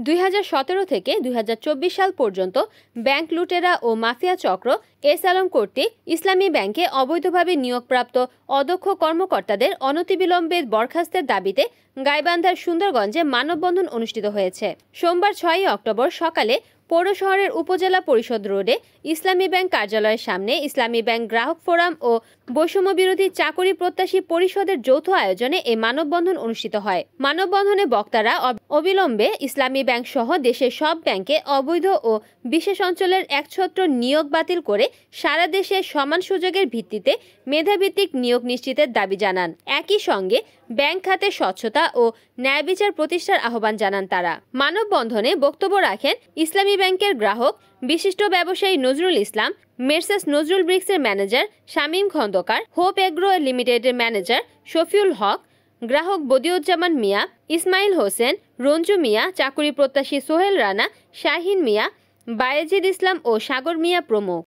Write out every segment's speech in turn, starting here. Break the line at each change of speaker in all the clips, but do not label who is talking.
2017 থেকে 2024 সাল পর্যন্ত ব্যাংক লুটেরা ও মাফিয়া চক্র এস আলম কর্তৃক ইসলামী ব্যাংকে অবৈধভাবে নিয়োগপ্রাপ্ত অদক্ষ কর্মকর্তাদের অনতিবিলম্বে বরখাস্তের দাবিতে গাইবান্ধার সুন্দরগঞ্জে মানববন্ধন অনুষ্ঠিত হয়েছে। সোমবার 6 অক্টোবর সকালে পৌর শহরের উপজেলা পরিষদ রোডে ইসলামী ব্যাংক কার্যালয়ের সামনে ইসলামী ব্যাংক গ্রাহক ফোরাম ও বৈষম্য বিরোধী চাকরি প্রত্যাশী পরিষদের যৌথ আয়োজনে এই মানববন্ধন অনুষ্ঠিত হয়। মানববন্ধনে বক্তারা অবিলম্বে ইসলামী ব্যাংক সহ দেশের সব ব্যাংকে অবৈধ ও বিশেষ অঞ্চলের একছত্র নিয়োগ বাতিল করে সারা দেশে সমান সুযোগের ভিত্তিতে মেধাভিত্তিক নিয়োগ নিশ্চিতের দাবি জানান। একই সঙ্গে ব্যাংক খাতে স্বচ্ছতা ও ন্যায় বিচার প্রতিষ্ঠার আহ্বান জানান তারা। মানববন্ধনে বক্তব্য রাখেন ইসলামী ব্যাংকের গ্রাহক বিশিষ্ট ব্যবসায়ী নজরুল ইসলাম, মেসার্স নজরুল ব্রিক্সের manager Shamim Khandakar, hope agro লিমিটেডের ম্যানেজার শফিউল হক, গ্রাহক বদিউজ্জামান মিয়া, ইসমাইল হোসেন, রঞ্জু মিয়া, চাকুরি প্রত্যাশী সোহেল রানা, শাহিন মিয়া, বায়েজিদ ইসলাম ও সাগর মিয়া প্রমুখ।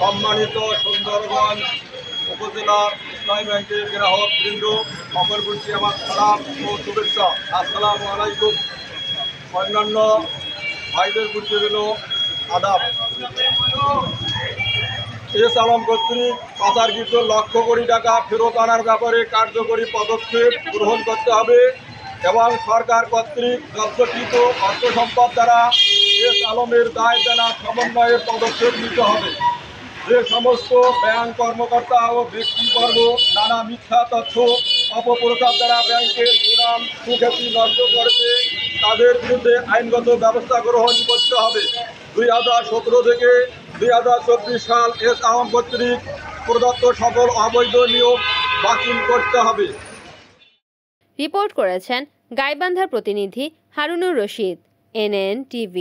সম্মানিত সুন্দরগঞ্জ উপজেলার ইসলামী ব্যাংকের গ্রাহক বৃন্দ, সকল বলছি আমার সালাম ও শুভেচ্ছা। আসসালামু আলাইকুম। অন্যান্য ভাইদের বলতে হল আদাব। এস আলম কর্তৃক পাচারকৃত লক্ষ কোটি টাকা ফেরত আনার ব্যাপারে কার্যকরী পদক্ষেপ গ্রহণ করতে হবে এবং সরকার কর্তৃক জব্দকৃত অর্থ সম্পদ দ্বারা এস আলমের দায় দেনা সমন্বয়ের পদক্ষেপ নিতে হবে। যে সমস্ত ব্যাংক কর্মকর্তা ও ব্যক্তিবর্গ নানা মিথ্যা তথ্য অপপ্রচার দ্বারা ব্যাংকের সুনাম সুখ্যাতি নষ্ট করেছে, তাদের বিরুদ্ধে আইনগত ব্যবস্থা গ্রহণ করতে হবে। 2017 থেকে 2024 সাল এস আলম কর্তৃক প্রদত্ত সকল অবৈধ নিয়োগ বাতিল করতে হবে।
রিপোর্ট করেছেন গাইবান্ধার প্রতিনিধি হারুনুর রশিদ, NN TV।